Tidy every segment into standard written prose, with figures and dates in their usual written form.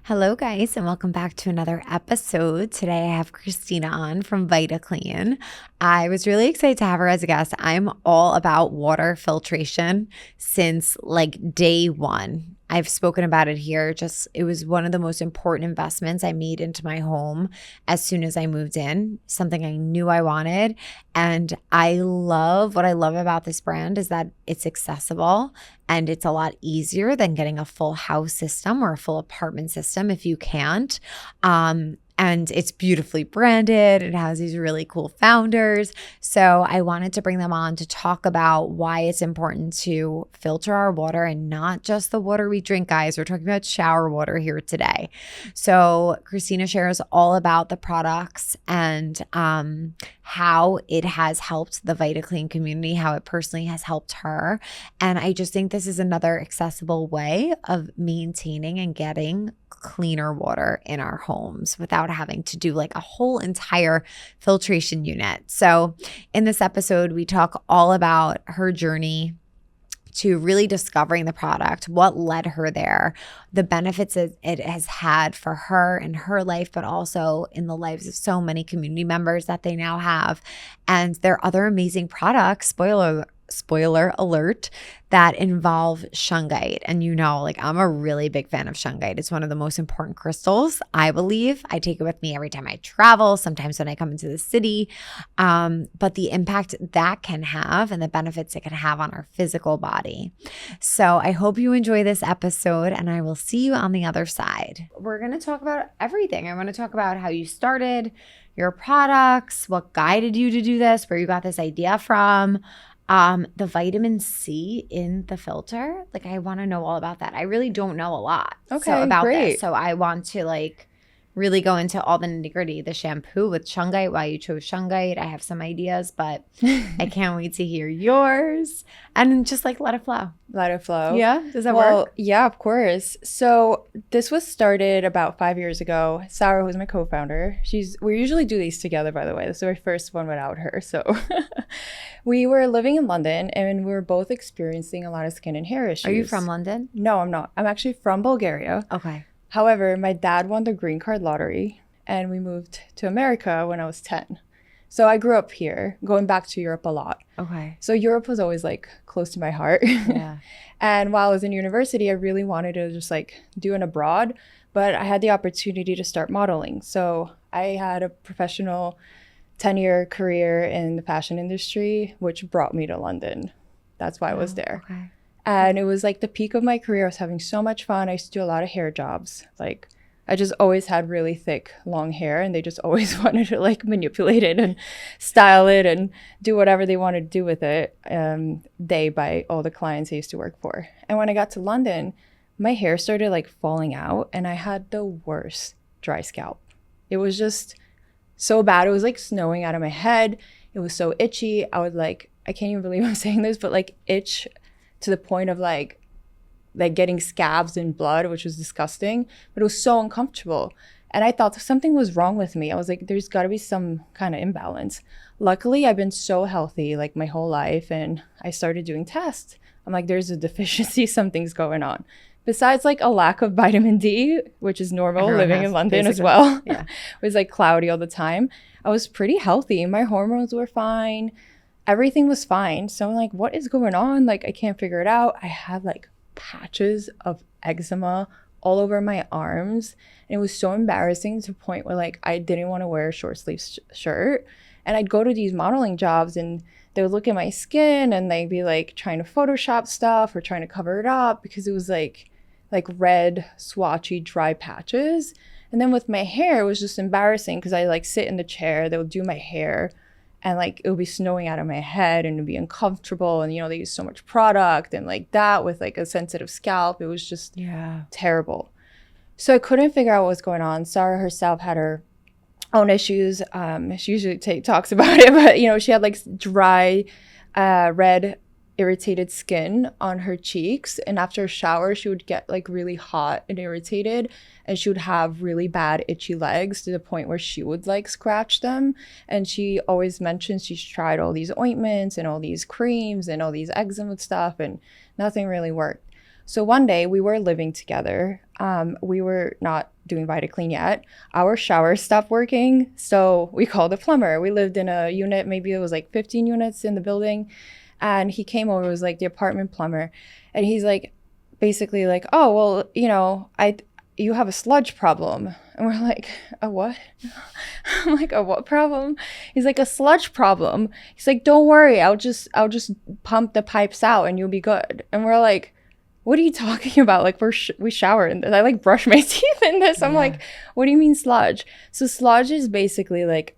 Hello, guys, and welcome back to another episode. Today, I have Kristina on from VitaClean. I was really excited to have her as a guest. I'm all about water filtration since like day one. I've spoken about it here. It was one of the most important investments I made into my home as soon as I moved in, something I knew I wanted. And what I love about this brand is that it's accessible and it's a lot easier than getting a full house system or a full apartment system if you can't. And it's beautifully branded. It has these really cool founders. So I wanted to bring them on to talk about why it's important to filter our water and not just the water we drink, guys. We're talking about shower water here today. So Kristina shares all about the products and how it has helped the VitaClean community, how it personally has helped her. And I just think this is another accessible way of maintaining and getting cleaner water in our homes without having to do like a whole entire filtration unit. So in this episode, we talk all about her journey to really discovering the product, what led her there, the benefits it has had for her in her life, but also in the lives of so many community members that they now have. And there are other amazing products, spoiler alert, that involve Shungite. And I'm a really big fan of Shungite. It's one of the most important crystals, I believe. I take it with me every time I travel, sometimes when I come into the city. But the impact that can have and the benefits it can have on our physical body. So I hope you enjoy this episode and I will see you on the other side. We're going to talk about everything. I want to talk about how you started your products, what guided you to do this, where you got this idea from. The vitamin C in the filter, I want to know all about that. I really don't know a lot about this. So I want to really go into all the nitty gritty. The shampoo with Shungite, why you chose Shungite. I have some ideas, but I can't wait to hear yours. And just let it flow. Let it flow. Yeah? Does that work? Yeah, of course. So this was started about 5 years ago. Sarah, who's my co-founder, we usually do these together, by the way. This is our first one without her. So we were living in London and we were both experiencing a lot of skin and hair issues. Are you from London? No, I'm not. I'm actually from Bulgaria. Okay. However, my dad won the green card lottery and we moved to America when I was 10. So I grew up here, going back to Europe a lot. Okay. So Europe was always close to my heart. Yeah. And while I was in university, I really wanted to just do an abroad, but I had the opportunity to start modeling. So I had a professional 10-year career in the fashion industry, which brought me to London. That's why I was there. Okay. And it was the peak of my career. I was having so much fun. I used to do a lot of hair jobs. I just always had really thick, long hair, and they just always wanted to manipulate it and style it and do whatever they wanted to do with it. By all the clients I used to work for. And when I got to London, my hair started falling out and I had the worst dry scalp. It was just so bad. It was snowing out of my head. It was so itchy. I would I can't even believe I'm saying this, but itch to the point of getting scabs and blood, which was disgusting, but it was so uncomfortable. And I thought something was wrong with me. I was there's got to be some kind of imbalance. Luckily, I've been so healthy my whole life, and I started doing tests. I'm there's a deficiency, something's going on. Besides a lack of vitamin D, which is normal living in London as well. Yeah. It was cloudy all the time. I was pretty healthy. My hormones were fine. Everything was fine. So I'm what is going on? I can't figure it out. I had patches of eczema all over my arms. And it was so embarrassing to the point where I didn't want to wear a short sleeve shirt. And I'd go to these modeling jobs and they would look at my skin and they'd be trying to Photoshop stuff or trying to cover it up because it was red, swatchy, dry patches. And then with my hair, it was just embarrassing because I sit in the chair, they would do my hair. And it would be snowing out of my head and it'd be uncomfortable. And, they use so much product and that with a sensitive scalp. It was just terrible. So I couldn't figure out what was going on. Sarah herself had her own issues. She usually talks about it, but, she had dry, red, irritated skin on her cheeks. And after a shower, she would get really hot and irritated. And she would have really bad itchy legs to the point where she would scratch them. And she always mentions she's tried all these ointments and all these creams and all these eczema stuff and nothing really worked. So one day we were living together we were not doing VitaClean yet. Our shower stopped working, so we called a plumber. We lived in a unit, maybe it was like 15 units in the building, and he came over. It was like the apartment plumber, and he's like, basically like, oh well, you have a sludge problem. And we're like, a what? I'm like, a what problem? He's like, a sludge problem. He's like, don't worry, I'll just pump the pipes out and you'll be good. And we're like, what are you talking about? Like, we shower in this. I like brush my teeth in this. I'm like, what do you mean sludge? So sludge is basically like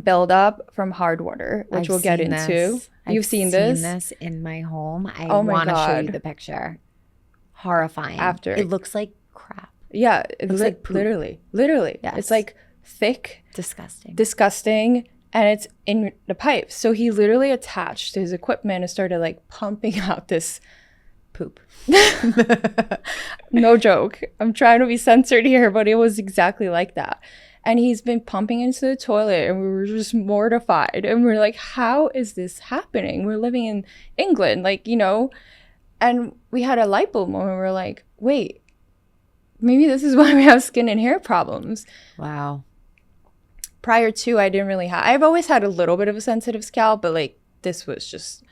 buildup from hard water, which we'll get into. You've seen this in my home. I Oh my want to show God. you the picture. Horrifying. It looks like crap. Yeah, it looks like poop. Literally. Yes. It's like thick, disgusting, and it's in the pipes. So he literally attached his equipment and started like pumping out this poop. No joke. I'm trying to be censored here, but it was exactly like that. And he's been pumping into the toilet, and we were just mortified. And we're like, how is this happening? We're living in England, like, and we had a light bulb moment. We're like, wait, maybe this is why we have skin and hair problems. Wow. Prior to, I didn't really have, I've always had a little bit of a sensitive scalp, but like this was just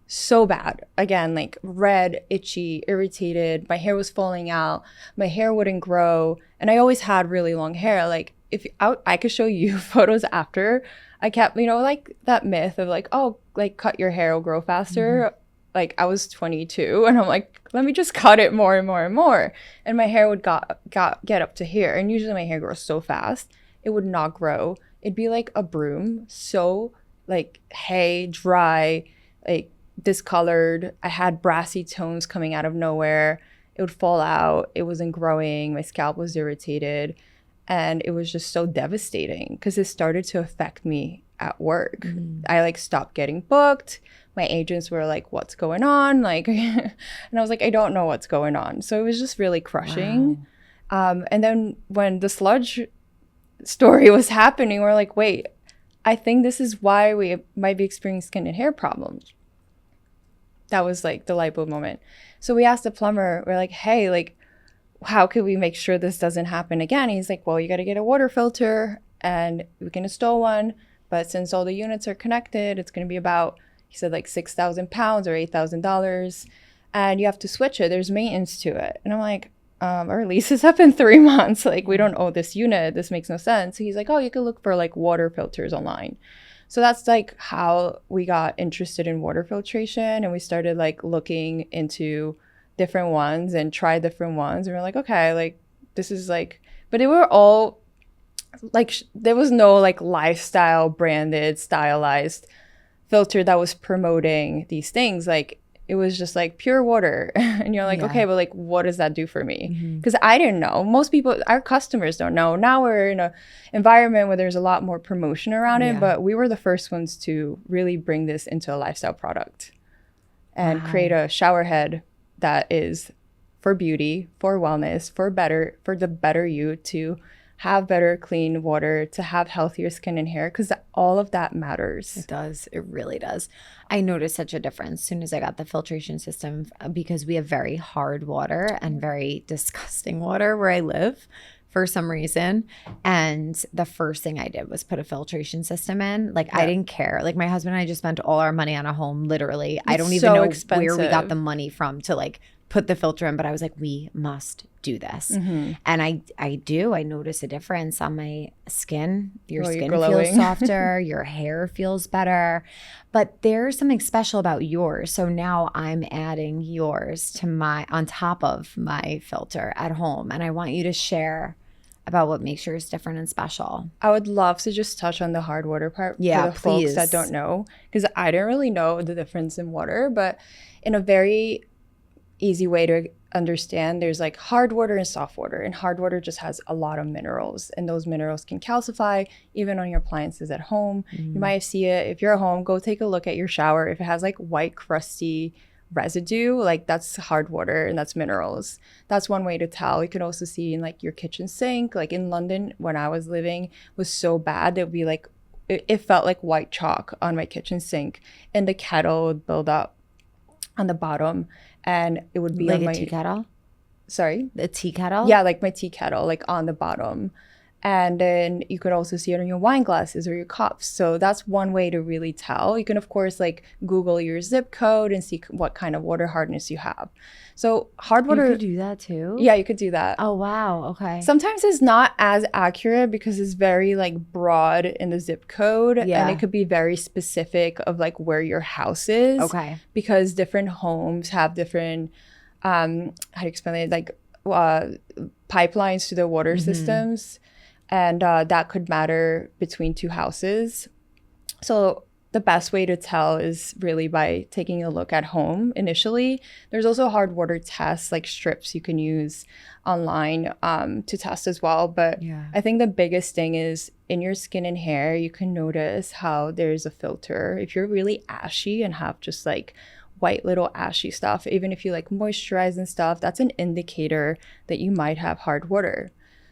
so bad. Again, like red, itchy, irritated. My hair was falling out. My hair wouldn't grow. And I always had really long hair. Like if I could show you photos after, I kept, like that myth of like, oh, like cut your hair will grow faster. Mm-hmm. Like I was 22 and I'm like, let me just cut it more and more and more. And my hair would get up to here. And usually my hair grows so fast, it would not grow. It'd be like a broom, so like hay, dry, like discolored. I had brassy tones coming out of nowhere. It would fall out. It wasn't growing. My scalp was irritated. And it was just so devastating because it started to affect me at work. Mm. I like stopped getting booked. My agents were like, what's going on? Like, and I was like, I don't know what's going on. So it was just really crushing. Wow. And then when the sludge story was happening, we're like, wait, I think this is why we might be experiencing skin and hair problems. That was like the light bulb moment. So we asked the plumber, we're like, hey, like, how could we make sure this doesn't happen again? He's like, well, you got to get a water filter and we can install one. But since all the units are connected, it's going to be about, he said like 6,000 pounds or $8,000. And you have to switch it. There's maintenance to it. And I'm like, our lease is up in 3 months. Like, we don't owe this unit. This makes no sense. He's like, oh, you can look for like water filters online. So that's like how we got interested in water filtration. And we started like looking into different ones and try different ones. And we're like, okay, like this is like, but they were all like, there was no like lifestyle branded, stylized filter that was promoting these things. Like it was just like pure water. And you're like, okay, but like, what does that do for me? Because I didn't know. Most people, our customers don't know. Now we're in an environment where there's a lot more promotion around it, but we were the first ones to really bring this into a lifestyle product and create a shower head that is for beauty, for wellness, for the better you, to have better clean water, to have healthier skin and hair, because all of that matters. It does. It really does. I noticed such a difference as soon as I got the filtration system because we have very hard water and very disgusting water where I live for some reason. And the first thing I did was put a filtration system in. Like I didn't care. Like my husband and I just spent all our money on a home, literally. I don't even know where we got the money from to like put the filter in, but I was like, we must do this. And I do. I notice a difference on my skin. Your skin feels softer. Your hair feels better. But there's something special about yours. So now I'm adding yours to on top of my filter at home. And I want you to share about what makes yours different and special. I would love to just touch on the hard water part for the folks that don't know, because I didn't really know the difference in water, but in a very easy way to understand, there's like hard water and soft water, and hard water just has a lot of minerals, and those minerals can calcify even on your appliances at home. You might see it if you're at home. Go take a look at your shower. If it has like white crusty residue, like that's hard water and that's minerals. That's one way to tell. You can also see in like your kitchen sink, like in London when I was living, was so bad that would be like it felt like white chalk on my kitchen sink, and the kettle would build up on the bottom. And it would be like a tea kettle? Sorry? The tea kettle? Yeah, like my tea kettle, like on the bottom. And then you could also see it on your wine glasses or your cups. So that's one way to really tell. You can, of course, like Google your zip code and see what kind of water hardness you have. So hard water. You could do that too? Yeah, you could do that. Oh, wow. Okay. Sometimes it's not as accurate because it's very like broad in the zip code. Yeah. And it could be very specific of like where your house is. Okay. Because different homes have different, how do you explain it? Like pipelines to the water systems. And that could matter between two houses. So the best way to tell is really by taking a look at home initially. There's also hard water tests, like strips you can use online to test as well. But I think the biggest thing is in your skin and hair, you can notice how there's a filter. If you're really ashy and have just like white little ashy stuff, even if you like moisturize and stuff, that's an indicator that you might have hard water.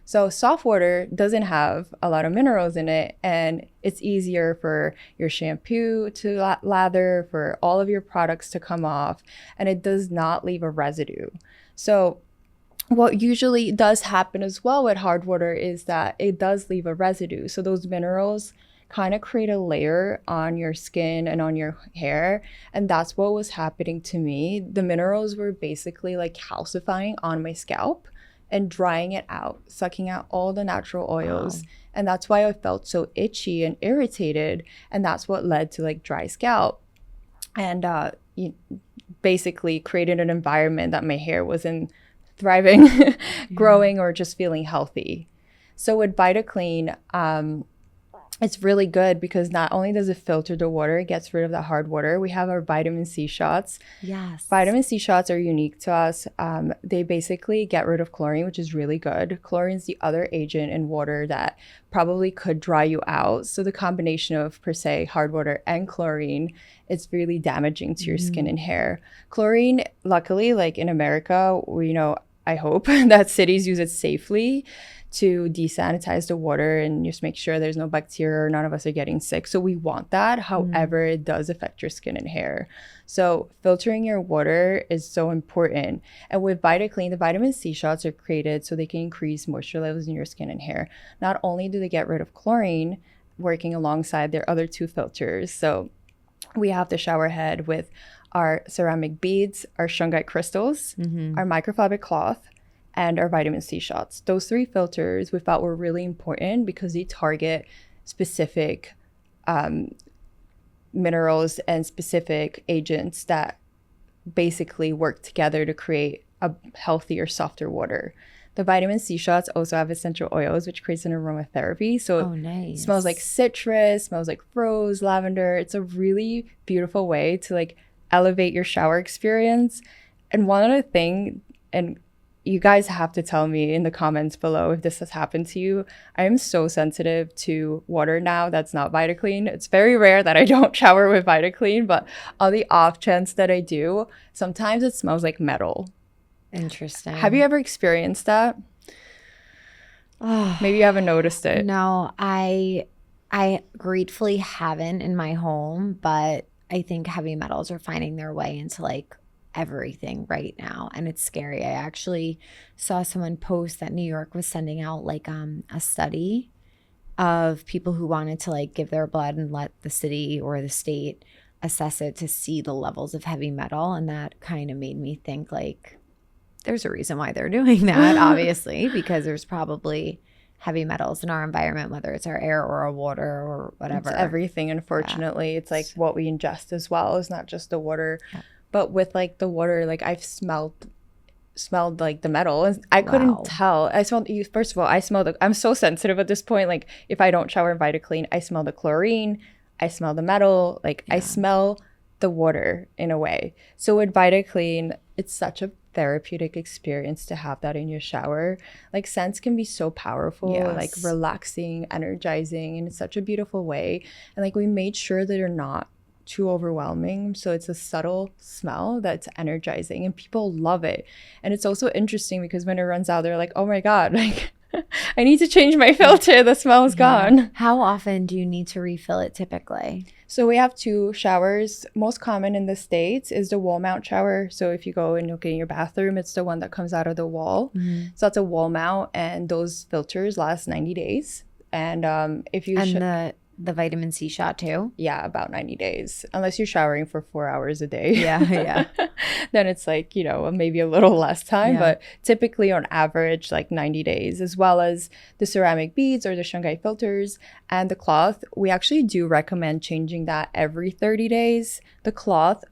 So soft water doesn't have a lot of minerals in it, and it's easier for your shampoo to lather, for all of your products to come off, and it does not leave a residue. So what usually does happen as well with hard water is that it does leave a residue. So those minerals kind of create a layer on your skin and on your hair, and that's what was happening to me. The minerals were basically like calcifying on my scalp and drying it out, sucking out all the natural oils. Wow. And that's why I felt so itchy and irritated. And that's what led to like dry scalp. And basically created an environment that my hair wasn't thriving, growing, or just feeling healthy. So with VitaClean, it's really good because not only does it filter the water, it gets rid of the hard water. We have our vitamin C shots. Yes. Vitamin C shots are unique to us. They basically get rid of chlorine, which is really good. Chlorine is the other agent in water that probably could dry you out. So the combination of, per se, hard water and chlorine, it's really damaging to your skin and hair. Chlorine, luckily, like in America, I hope that cities use it safely to desanitize the water and just make sure there's no bacteria or none of us are getting sick. So we want that. However, it does affect your skin and hair. So filtering your water is so important. And with VitaClean, the vitamin C shots are created so they can increase moisture levels in your skin and hair. Not only do they get rid of chlorine, working alongside their other two filters. So we have the shower head with our ceramic beads, our Shungite crystals, our microfiber cloth, and our vitamin C shots. Those three filters we felt were really important because they target specific minerals and specific agents that basically work together to create a healthier, softer water. The vitamin C shots also have essential oils, which creates an aromatherapy. So it smells like citrus, smells like rose, lavender. It's a really beautiful way to like elevate your shower experience. And one other thing, and you guys have to tell me in the comments below if this has happened to you. I am so sensitive to water now that's not VitaClean. It's very rare that I don't shower with VitaClean, but on the off chance that I do, sometimes it smells like metal. Interesting. Have you ever experienced that? Maybe you haven't noticed it. No, I gratefully haven't in my home, but I think heavy metals are finding their way into like everything right now, and it's scary. I actually saw someone post that New York was sending out like a study of people who wanted to like give their blood and let the city or the state assess it to see the levels of heavy metal, and that kind of made me think like there's a reason why they're doing that, obviously, because there's probably heavy metals in our environment, whether it's our air or our water or whatever. It's everything, unfortunately. It's like what we ingest as well. It's not just the water. Yeah. But with like the water, like I've smelled like the metal. I couldn't tell. I smelled, first of all, I'm so sensitive at this point. Like if I don't shower in VitaClean, I smell the chlorine, I smell the metal, I smell the water in a way. So with VitaClean, it's such a therapeutic experience to have that in your shower. Like scents can be so powerful, like relaxing, energizing, and it's such a beautiful way. And like we made sure that they're not too overwhelming, so it's a subtle smell that's energizing and people love it. And it's also interesting because when it runs out, they're like, oh my god, like I need to change my filter, the smell is gone. How often do you need to refill it typically? So we have two showers. Most common in the States is the wall mount shower. So if you go and look in your bathroom, it's the one that comes out of the wall. So that's a wall mount, and those filters last 90 days. And if you the vitamin C shot too? Yeah, about 90 days. Unless you're showering for 4 hours a day. Yeah. Then it's like, maybe a little less time. Yeah. But typically on average, like 90 days, as well as the ceramic beads or the Shungite filters and the cloth. We actually do recommend changing that every 30 days. The cloth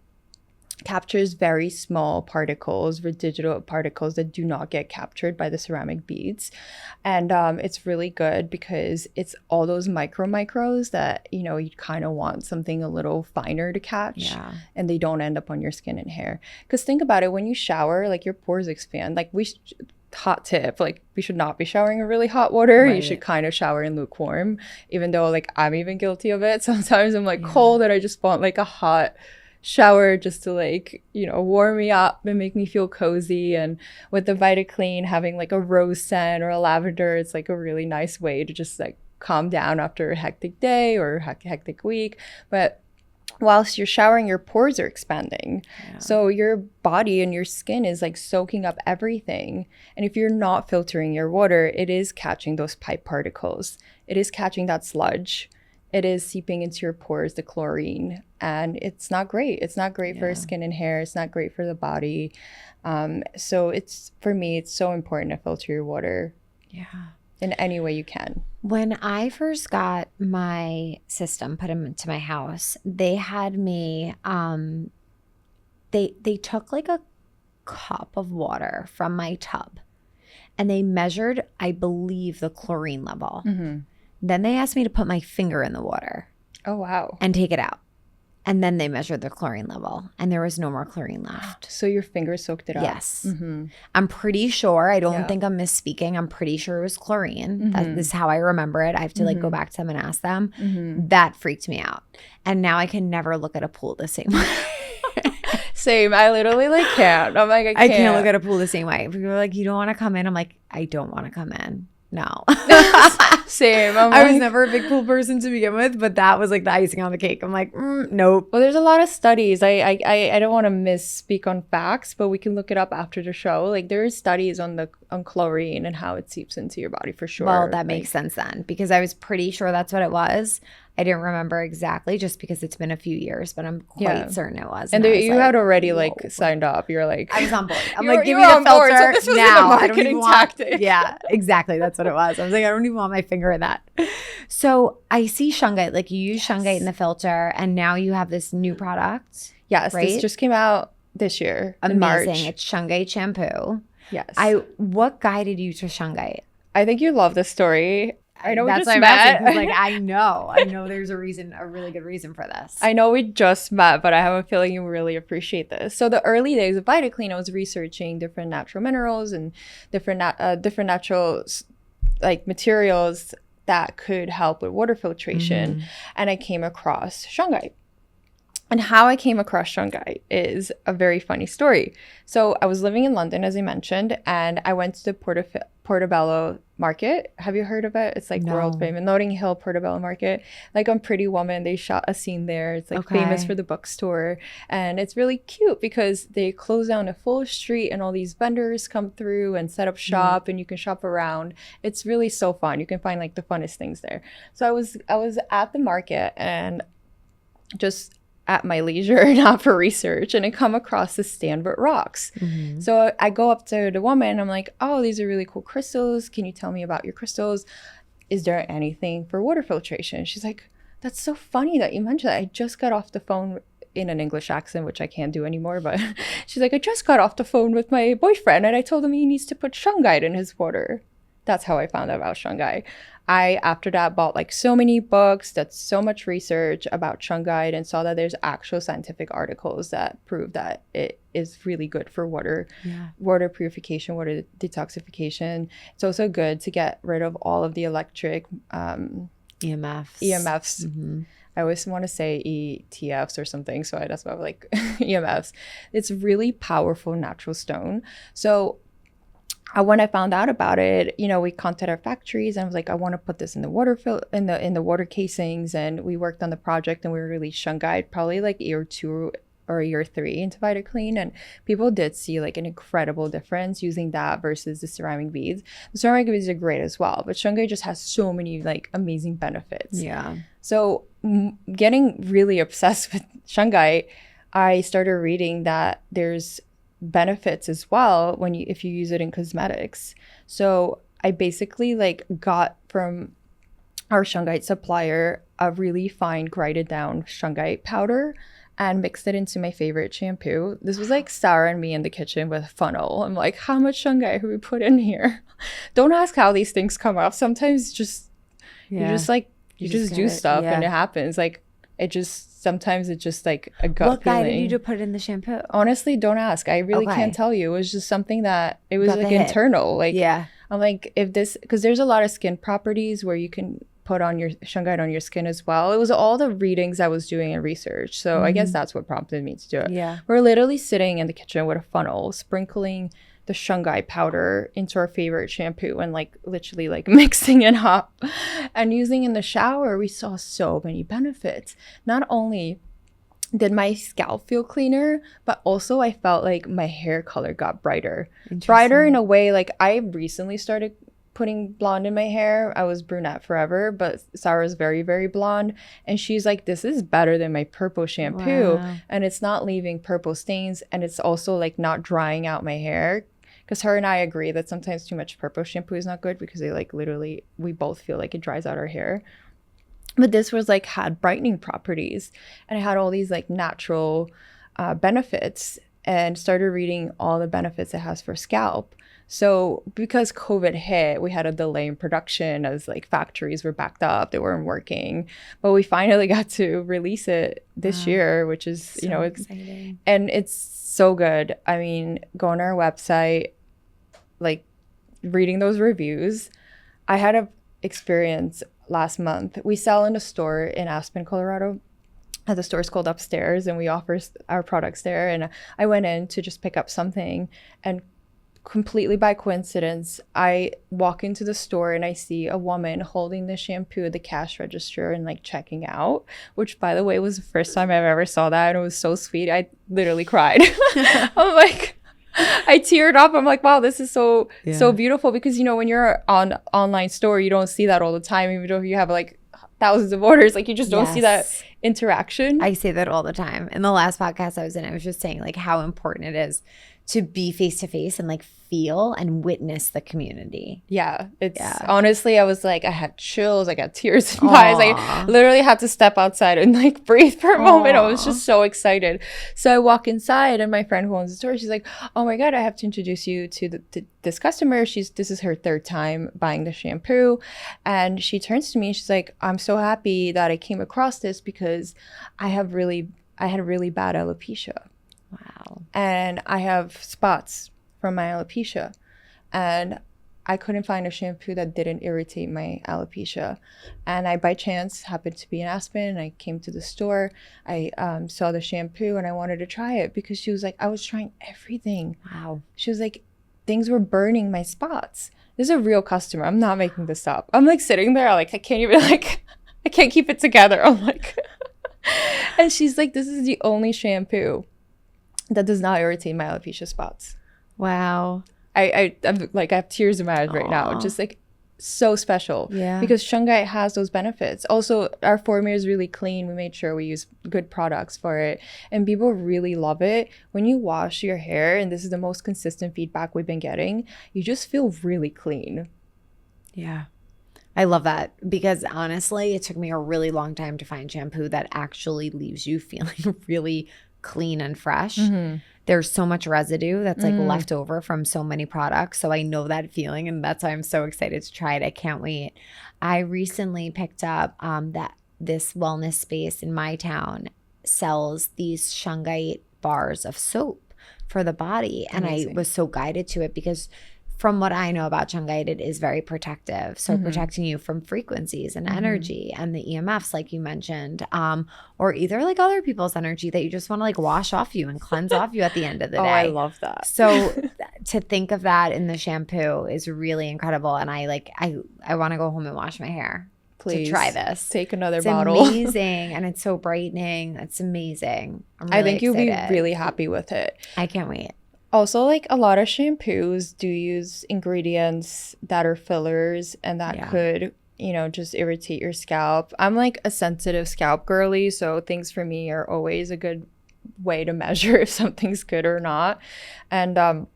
captures very small particles, residual particles that do not get captured by the ceramic beads. And it's really good because it's all those micros that, you kind of want something a little finer to catch, and they don't end up on your skin and hair. Because think about it, when you shower, like your pores expand. Like hot tip, like we should not be showering in really hot water. Right. You should kind of shower in lukewarm, even though like I'm even guilty of it. Sometimes I'm like cold and I just want like a hot shower just to like, warm me up and make me feel cozy. And with the VitaClean, having like a rose scent or a lavender, it's like a really nice way to just like calm down after a hectic day or hectic week. But whilst you're showering, your pores are expanding. So your body and your skin is like soaking up everything. And if you're not filtering your water, it is catching those pipe particles. It is catching that sludge. It is seeping into your pores, the chlorine, and it's not great. It's not great for skin and hair. It's not great for the body. So for me, it's so important to filter your water in any way you can. When I first got my system put into my house, they had me, they took like a cup of water from my tub and they measured, I believe, the chlorine level. Then they asked me to put my finger in the water. Oh, wow. And take it out. And then they measured the chlorine level and there was no more chlorine left. So your finger soaked it up? Yes. I'm pretty sure, I don't think I'm misspeaking, I'm pretty sure it was chlorine. That is how I remember it. I have to like go back to them and ask them. That freaked me out. And now I can never look at a pool the same way. Same. I literally like can't. I'm like, I can't look at a pool the same way. People are like, you don't want to come in? I'm like, I don't want to come in. No. Same. I was never a big pool person to begin with, but that was like the icing on the cake. I'm like, nope. Well, there's a lot of studies. I don't want to misspeak on facts, but we can look it up after the show. Like there is studies on chlorine and how it seeps into your body for sure. Well, that makes sense then, because I was pretty sure that's what it was. I didn't remember exactly just because it's been a few years, but I'm quite certain it was. And you had already like signed up. You're like, I was on board. I'm like, give me the filter so this was now. A marketing tactic. Yeah, exactly. That's what it was. I was like, I don't even want my finger in that. So I see Shungite, like you use Shungite in the filter, and now you have this new product. Yes, right? This just came out this year. Amazing. In March. It's Shungite Shampoo. Yes. What guided you to Shungite? I think you love this story. I know That's we just met. Like I know there's a really good reason for this. I know we just met, but I have a feeling you really appreciate this. So the early days of VitaClean, I was researching different natural minerals and different natural like materials that could help with water filtration, and I came across Shungite. And how I came across Shungite is a very funny story. So I was living in London, as I mentioned, and I went to the Portobello Market. Have you heard of it? It's like world famous. Notting Hill Portobello Market. Like on Pretty Woman, they shot a scene there. It's like famous for the bookstore. And it's really cute because they close down a full street and all these vendors come through and set up shop and you can shop around. It's really so fun. You can find like the funnest things there. So I was at the market and just at my leisure, not for research, and I come across the Stanford rocks. So I go up to the woman and I'm like, oh, these are really cool crystals. Can you tell me about your crystals? Is there anything for water filtration? She's like, that's so funny that you mentioned that. I just got off the phone in an English accent, which I can't do anymore, but she's like, I just got off the phone with my boyfriend and I told him he needs to put Shungite in his water. That's how I found out about Shungite. I, after that, bought like so many books, did so much research about Shungite, and saw that there's actual scientific articles that prove that it is really good for water purification, water detoxification. It's also good to get rid of all of the electric EMFs. I always want to say ETFs or something, so that's why I'm like EMFs. It's really powerful natural stone. So when I found out about it, you know, we contacted our factories and I was like, I want to put this in the water in the water casings. And we worked on the project and we released Shungite probably like year 2 or year 3 into VitaClean. And people did see like an incredible difference using that versus the ceramic beads. The ceramic beads are great as well, but Shungite just has so many like amazing benefits. Yeah. So getting really obsessed with Shungite, I started reading that there's benefits as well if you use it in cosmetics. So I basically like got from our Shungite supplier a really fine grinded down Shungite powder and mixed it into my favorite shampoo. This was like Sarah and me in the kitchen with a funnel. I'm like, how much Shungite have we put in here? Don't ask how these things come up. Sometimes just you just do stuff and it happens. Like sometimes it's just like a gut feeling. What guided you to put it in the shampoo? Honestly, don't ask. I really can't tell you. It was just something that it was like internal. Like, I'm like, because there's a lot of skin properties where you can put on your Shungite on your skin as well. It was all the readings I was doing and research. So I guess that's what prompted me to do it. Yeah. We're literally sitting in the kitchen with a funnel, sprinkling the Shungite powder into our favorite shampoo and like literally like mixing it up and using in the shower. We saw so many benefits. Not only did my scalp feel cleaner, but also I felt like my hair color got brighter in a way. Like I recently started putting blonde in my hair. I was brunette forever, but Sarah's very, very blonde. And she's like, this is better than my purple shampoo. Wow. And it's not leaving purple stains. And it's also like not drying out my hair. Because her and I agree that sometimes too much purple shampoo is not good because they like literally, we both feel like it dries out our hair. But this was like had brightening properties and it had all these like natural benefits, and started reading all the benefits it has for scalp. So because COVID hit, we had a delay in production as like factories were backed up, they weren't working, but we finally got to release it this year, which is, so, you know, exciting. And it's so good. I mean, go on our website, like reading those reviews. I had an experience last month. We sell in a store in Aspen, Colorado. The store is called Upstairs, and we offer our products there. And I went in to just pick up something, and completely by coincidence, I walk into the store and I see a woman holding the shampoo at the cash register and like checking out, which by the way was the first time I've ever saw that, and it was so sweet. I literally cried. I'm like, I teared up. I'm like, wow, this is so beautiful, because you know, when you're on online store, you don't see that all the time, even though you have like thousands of orders, like you just don't see that interaction. I say that all the time. In the last podcast I was in, I was just saying like how important it is to be face to face and like feel and witness the community. Yeah, it's honestly, I was like, I had chills, I got tears in my eyes. I literally had to step outside and like breathe for a moment. I was just so excited. So I walk inside, and my friend who owns the store, she's like, oh my God, I have to introduce you to this customer. This is her third time buying the shampoo. And she turns to me and she's like, I'm so happy that I came across this because I had really bad alopecia. Wow. And I have spots from my alopecia, and I couldn't find a shampoo that didn't irritate my alopecia. And I, by chance, happened to be in Aspen, and I came to the store. I saw the shampoo and I wanted to try it because she was like, I was trying everything. Wow. She was like, things were burning my spots. This is a real customer. I'm not making this up. I'm like sitting there, like, I can't even like, I can't keep it together. I'm like, and she's like, this is the only shampoo that does not irritate my alopecia spots. Wow. I'm like, I have tears in my eyes right now. Just like so special. Yeah. Because Shungite has those benefits. Also, our formula is really clean. We made sure we use good products for it. And people really love it. When you wash your hair, and this is the most consistent feedback we've been getting, you just feel really clean. Yeah. I love that, because honestly, it took me a really long time to find shampoo that actually leaves you feeling really clean and fresh. Mm-hmm. There's so much residue that's like left over from so many products. So I know that feeling, and that's why I'm so excited to try it. I can't wait. I recently picked up that this wellness space in my town sells these Shungite bars of soap for the body. And amazing. I was so guided to it because from what I know about Shungite, it is very protective. So protecting you from frequencies and energy and the EMFs, like you mentioned, or either like other people's energy that you just want to like wash off you and cleanse off you at the end of the day. Oh, I love that. So to think of that in the shampoo is really incredible. And I want to go home and wash my hair. Please to try this. Take another It's bottle. amazing, and it's so brightening. It's amazing. I'm really I think you'll excited. be really happy with it. I can't wait. Also, like a lot of shampoos do use ingredients that are fillers and that could, you know, just irritate your scalp. I'm like a sensitive scalp girly, so things for me are always a good way to measure if something's good or not. And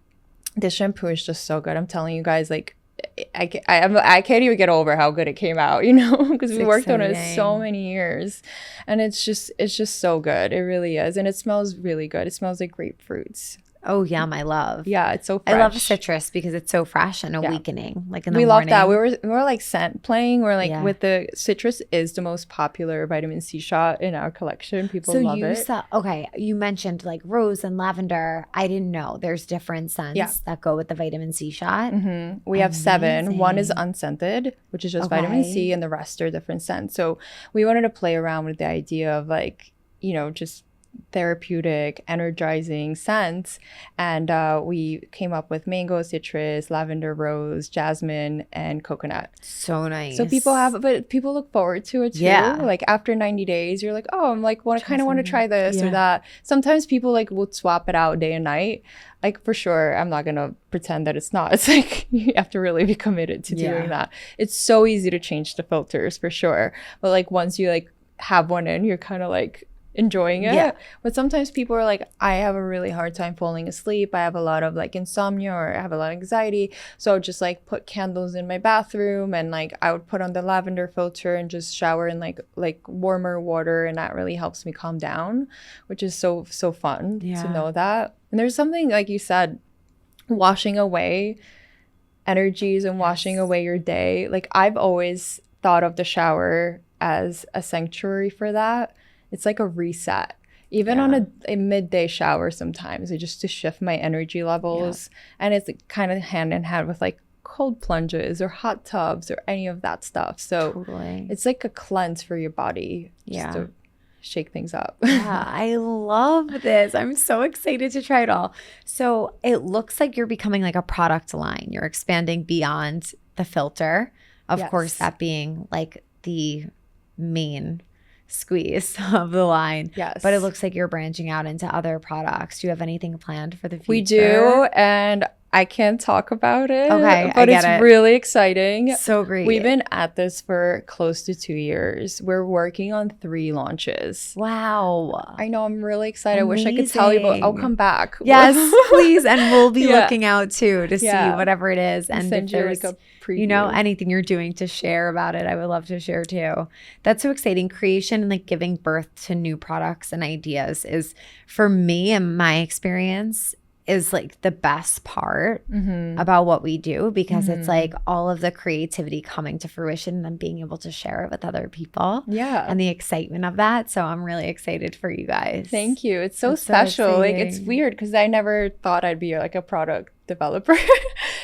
this shampoo is just so good. I'm telling you guys, like, I can't even get over how good it came out, you know, because we worked on it so many years, and it's just so good. It really is. And it smells really good. It smells like grapefruits. Oh, yum. I love. Yeah, it's so fresh. I love citrus because it's so fresh and awakening. Like in the morning. We love that. We were like scent playing. We're like with the citrus is the most popular vitamin C shot in our collection. People love it. Okay, you mentioned like rose and lavender. I didn't know there's different scents that go with the vitamin C shot. Mm-hmm. We have 7. One is unscented, which is just vitamin C, and the rest are different scents. So we wanted to play around with the idea of like, you know, just therapeutic, energizing scents, and we came up with mango, citrus, lavender, rose, jasmine, and coconut. So nice. So people look forward to it too. Yeah. Like after 90 days, you're like, oh, I'm like, kind of want to try this or that. Sometimes people like will swap it out day and night. Like for sure, I'm not gonna pretend that it's not. It's like you have to really be committed to doing that. It's so easy to change the filters for sure, but like once you like have one in, you're kind of like enjoying it. But sometimes people are like, I have a really hard time falling asleep. I have a lot of like insomnia, or I have a lot of anxiety. So I would just like put candles in my bathroom, and like I would put on the lavender filter and just shower in like warmer water, and that really helps me calm down, which is so fun to know that. And there's something, like you said, washing away energies and washing away your day. Like I've always thought of the shower as a sanctuary for that. It's like a reset. Even on a midday shower sometimes, just to shift my energy levels. And it's kind of hand in hand with like cold plunges or hot tubs or any of that stuff. So it's like a cleanse for your body just to shake things up. I love this. I'm so excited to try it all. So it looks like you're becoming like a product line. You're expanding beyond the filter. Of course, that being like the main squeeze of the line. Yes. But it looks like you're branching out into other products. Do you have anything planned for the future? We do, and I can't talk about it. Okay, but it's really exciting. So great. We've been at this for close to 2 years. We're working on 3 launches. Wow. I know. I'm really excited. Amazing. I wish I could tell you, but I'll come back. Yes, please. And we'll be looking out too to see whatever it is. And if there's like you know, anything you're doing to share about it, I would love to share too. That's so exciting. Creation and like giving birth to new products and ideas is, for me and my experience, is like the best part about what we do, because it's like all of the creativity coming to fruition and then being able to share it with other people. Yeah. And the excitement of that. So I'm really excited for you guys. Thank you. It's so special. So like it's weird because I never thought I'd be like a product developer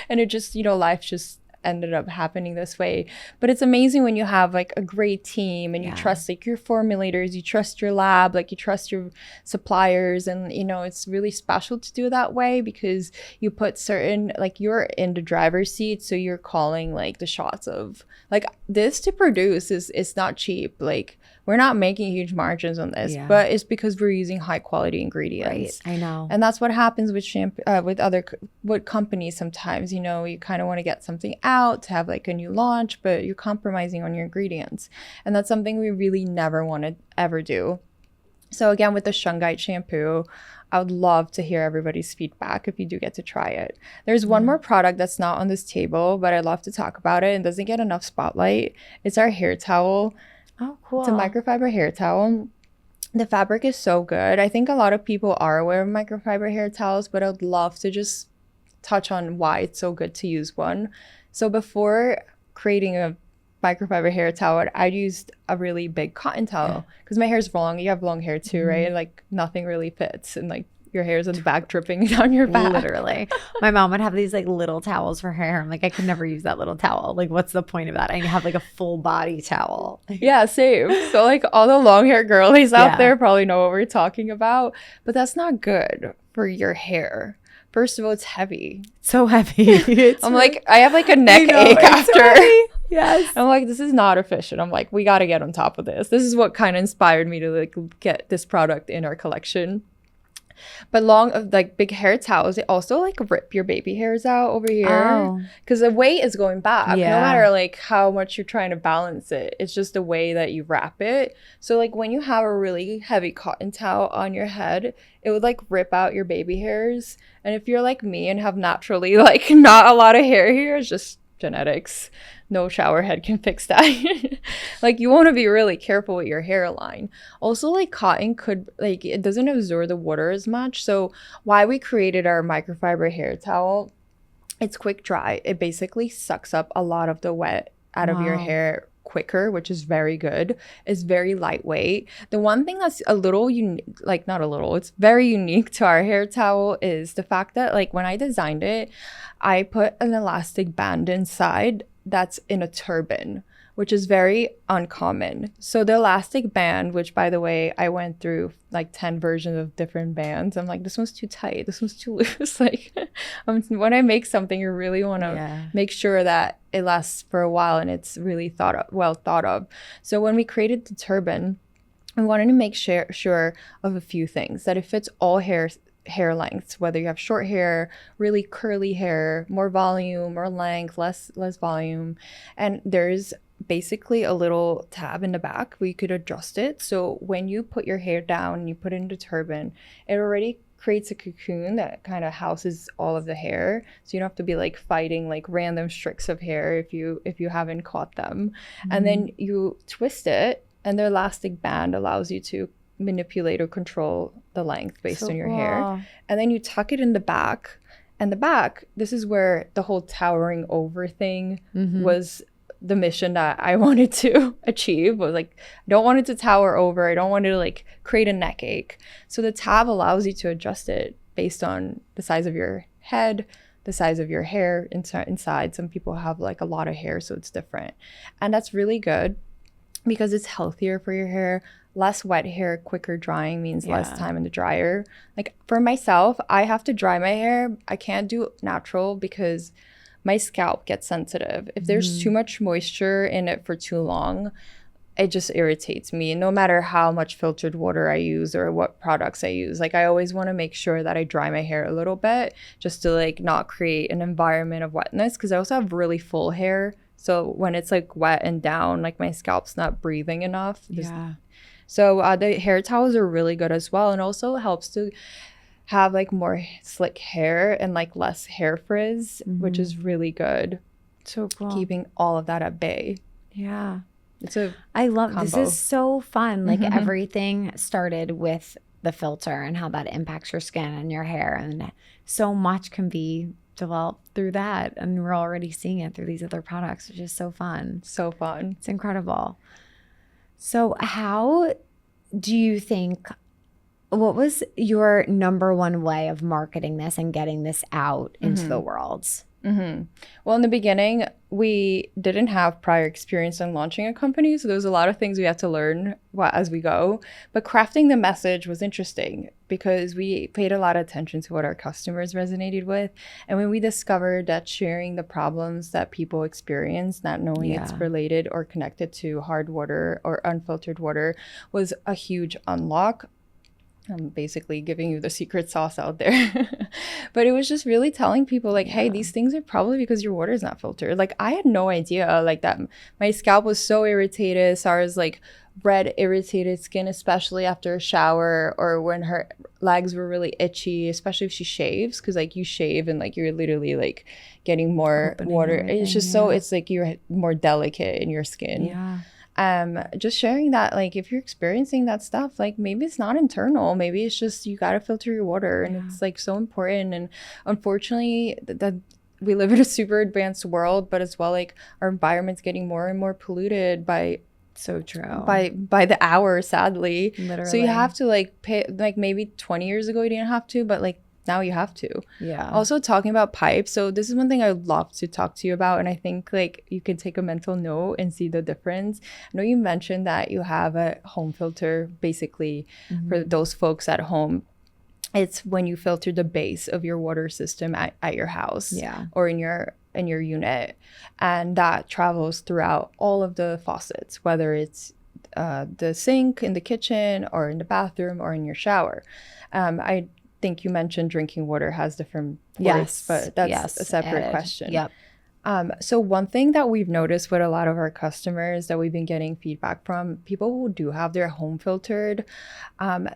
and it just, you know, life just ended up happening this way. But it's amazing when you have like a great team and you trust like your formulators, you trust your lab, like you trust your suppliers, and you know, it's really special to do that way because you put certain, like you're in the driver's seat, so you're calling like the shots of like this to produce is not cheap. Like we're not making huge margins on this, but it's because we're using high quality ingredients. Right, I know. And that's what happens with shampoo, with companies sometimes. You know, you kind of want to get something out to have like a new launch, but you're compromising on your ingredients. And that's something we really never want to ever do. So again, with the Shungite shampoo, I would love to hear everybody's feedback if you do get to try it. There's one more product that's not on this table, but I'd love to talk about it and doesn't get enough spotlight. It's our hair towel. Oh, cool. It's a microfiber hair towel. The fabric is so good. I think a lot of people are aware of microfiber hair towels, but I'd love to just touch on why it's so good to use one. So before creating a microfiber hair towel, I used a really big cotton towel because my hair's long. You have long hair too, right? And like nothing really fits, and like your hair's in the back dripping down your back. Literally. My mom would have these like little towels for her hair. I'm like, I could never use that little towel. Like, what's the point of that? I have like a full body towel. Yeah, same. So like all the long hair girlies out there probably know what we're talking about, but that's not good for your hair. First of all, it's heavy. So heavy. I'm like, I have like a neck ache after. Yes. I'm like, this is not efficient. I'm like, we got to get on top of this. This is what kind of inspired me to like get this product in our collection. But big hair towels, they also like rip your baby hairs out over here because the weight is going back. No matter like how much you're trying to balance it, it's just the way that you wrap it. So like when you have a really heavy cotton towel on your head, it would like rip out your baby hairs. And if you're like me and have naturally like not a lot of hair here, it's just genetics. No shower head can fix that. Like you want to be really careful with your hairline. Also, like cotton it doesn't absorb the water as much. So why we created our microfiber hair towel, it's quick dry. It basically sucks up a lot of the wet out of your hair quicker, which is very good. It's very lightweight. The one thing that's a little it's very unique to our hair towel is the fact that like when I designed it, I put an elastic band inside that's in a turban, which is very uncommon. So the elastic band, which by the way, I went through like 10 versions of different bands. I'm like, this one's too tight. This one's too loose. Like when I make something, you really want to make sure that it lasts for a while and it's really well thought of. So when we created the turban, I wanted to make sure of a few things, that it fits all hair lengths, whether you have short hair, really curly hair, more volume, more length, less volume. And there's basically a little tab in the back where you could adjust it. So when you put your hair down and you put it into turban, it already creates a cocoon that kind of houses all of the hair. So you don't have to be like fighting like random streaks of hair if you haven't caught them. And then you twist it, and the elastic band allows you to manipulate or control the length based on your hair. And then you tuck it in the back. And the back, this is where the whole towering over thing was the mission that I wanted to achieve. Was like, I don't want it to tower over. I don't want it to like create a neck ache. So the tab allows you to adjust it based on the size of your head, the size of your hair inside. Some people have like a lot of hair, so it's different. And that's really good because it's healthier for your hair. Less wet hair, quicker drying means less time in the dryer. Like for myself, I have to dry my hair. I can't do natural because my scalp gets sensitive. If there's too much moisture in it for too long, it just irritates me. No matter how much filtered water I use or what products I use, like I always want to make sure that I dry my hair a little bit just to like not create an environment of wetness, because I also have really full hair. So when it's like wet and down, like my scalp's not breathing enough. So the hair towels are really good as well, and also helps to have like more slick hair and like less hair frizz, which is really good. So cool. Keeping all of that at bay. Yeah. I love combo. This is so fun. Like everything started with the filter and how that impacts your skin and your hair, and so much can be developed through that, and we're already seeing it through these other products, which is so fun. So fun. It's incredible. So how do you think, what was your number one way of marketing this and getting this out into the world? Well, in the beginning, we didn't have prior experience in launching a company, so there was a lot of things we had to learn as we go. But crafting the message was interesting because we paid a lot of attention to what our customers resonated with. And when we discovered that sharing the problems that people experience, not knowing it's related or connected to hard water or unfiltered water, was a huge unlock. I'm basically giving you the secret sauce out there. But it was just really telling people like, hey, these things are probably because your water is not filtered. Like I had no idea like that. My scalp was so irritated. Sarah's like red, irritated skin, especially after a shower, or when her legs were really itchy, especially if she shaves, because like you shave and like you're literally like getting more water. It's just so it's like you're more delicate in your skin. Just sharing that, like if you're experiencing that stuff, like maybe it's not internal, maybe it's just you got to filter your water, and it's like so important. And unfortunately that we live in a super advanced world, but as well like our environment's getting more and more polluted by the hour, sadly. Literally. So you have to like pay, like maybe 20 years ago you didn't have to, but like now you have to. Also talking about pipes, so this is one thing I would love to talk to you about, and I think like you can take a mental note and see the difference. I know you mentioned that you have a home filter basically for those folks at home. It's when you filter the base of your water system at your house or in your unit, and that travels throughout all of the faucets, whether it's the sink in the kitchen or in the bathroom or in your shower. I think you mentioned drinking water has different words, but that's a separate question. Yep. So one thing that we've noticed with a lot of our customers that we've been getting feedback from, people who do have their home filtered,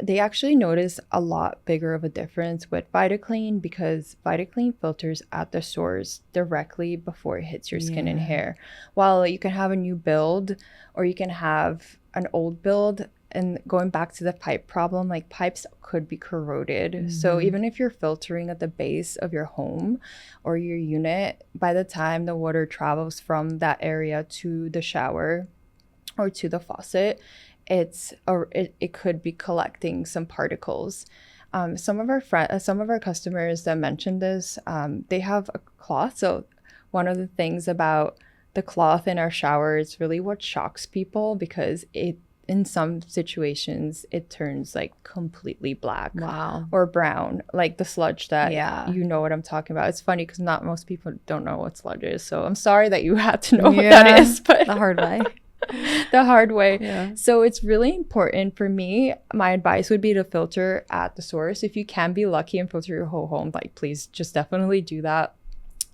they actually notice a lot bigger of a difference with VitaClean, because VitaClean filters at the source directly before it hits your skin and hair. While you can have a new build or you can have an old build, and going back to the pipe problem, like pipes could be corroded. So even if you're filtering at the base of your home or your unit, by the time the water travels from that area to the shower or to the faucet, it could be collecting some particles. Some of our customers that mentioned this, they have a cloth. So one of the things about the cloth in our shower is really what shocks people, because in some situations, it turns like completely black or brown, like the sludge that you know what I'm talking about. It's funny because not most people don't know what sludge is. So I'm sorry that you had to know what that is, but the hard way. The hard way. Yeah. So it's really important for me. My advice would be to filter at the source. If you can be lucky and filter your whole home, like please just definitely do that.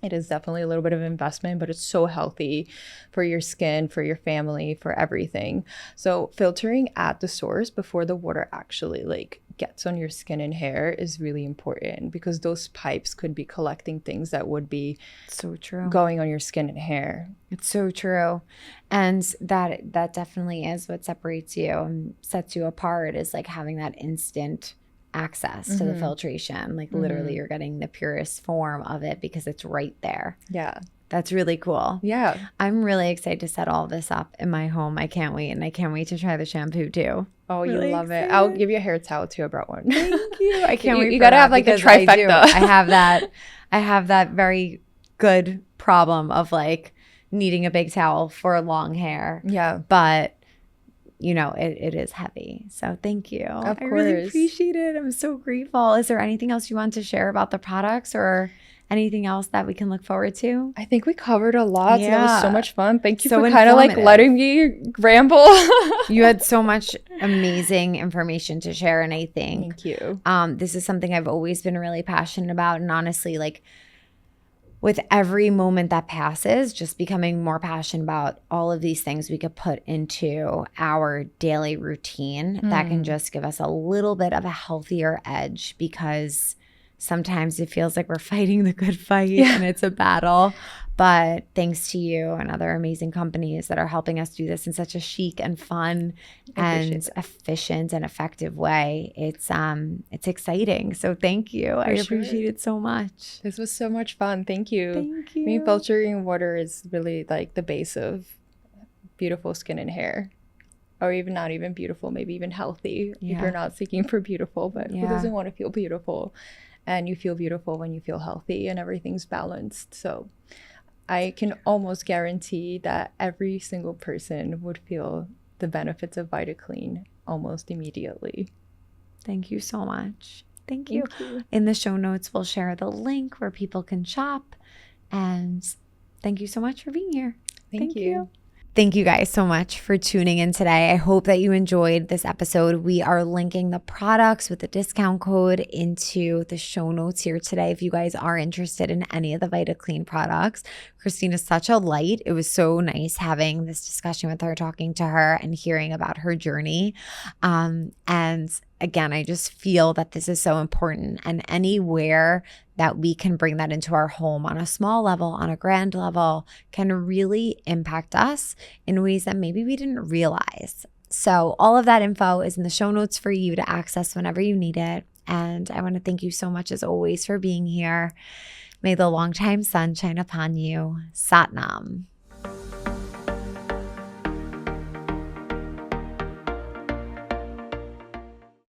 It is definitely a little bit of investment, but it's so healthy for your skin, for your family, for everything. So filtering at the source before the water actually like gets on your skin and hair is really important, because those pipes could be collecting things that would be so true going on your skin and hair. It's so true. And that definitely is what separates you and sets you apart, is like having that instant access to the filtration. Like literally you're getting the purest form of it because it's right there. Yeah. That's really cool. Yeah. I'm really excited to set all this up in my home. I can't wait. And I can't wait to try the shampoo too. Oh, really, you love it. I'll give you a hair towel too. I brought one. Thank you. I can't wait. You gotta have like the trifecta. I have that very good problem of like needing a big towel for long hair. Yeah. But you know, it is heavy. So thank you. Of course. I really appreciate it. I'm so grateful. Is there anything else you want to share about the products, or anything else that we can look forward to? I think we covered a lot. Yeah. So that was so much fun. Thank you for kind of like letting me ramble. You had so much amazing information to share. And I think thank you. This is something I've always been really passionate about. And honestly, like with every moment that passes, just becoming more passionate about all of these things we could put into our daily routine that can just give us a little bit of a healthier edge, because sometimes it feels like we're fighting the good fight and it's a battle. But thanks to you and other amazing companies that are helping us do this in such a chic and fun and efficient and effective way, it's exciting. So thank you. I appreciate it so much. This was so much fun. Thank you. Thank you. I mean, filtering water is really like the base of beautiful skin and hair. Or even not even beautiful, maybe even healthy if you're not seeking for beautiful. But who doesn't want to feel beautiful? And you feel beautiful when you feel healthy and everything's balanced. So I can almost guarantee that every single person would feel the benefits of VitaClean almost immediately. Thank you so much. Thank you. In the show notes, we'll share the link where people can shop. And thank you so much for being here. Thank you. Thank you guys so much for tuning in today. I hope that you enjoyed this episode. We are linking the products with the discount code into the show notes here today if you guys are interested in any of the VitaClean products. Kristina's such a light. It was so nice having this discussion with her, talking to her and hearing about her journey. And again, I just feel that this is so important, and anywhere that we can bring that into our home on a small level, on a grand level, can really impact us in ways that maybe we didn't realize. So all of that info is in the show notes for you to access whenever you need it. And I want to thank you so much as always for being here. May the longtime sun shine upon you. Sat Nam.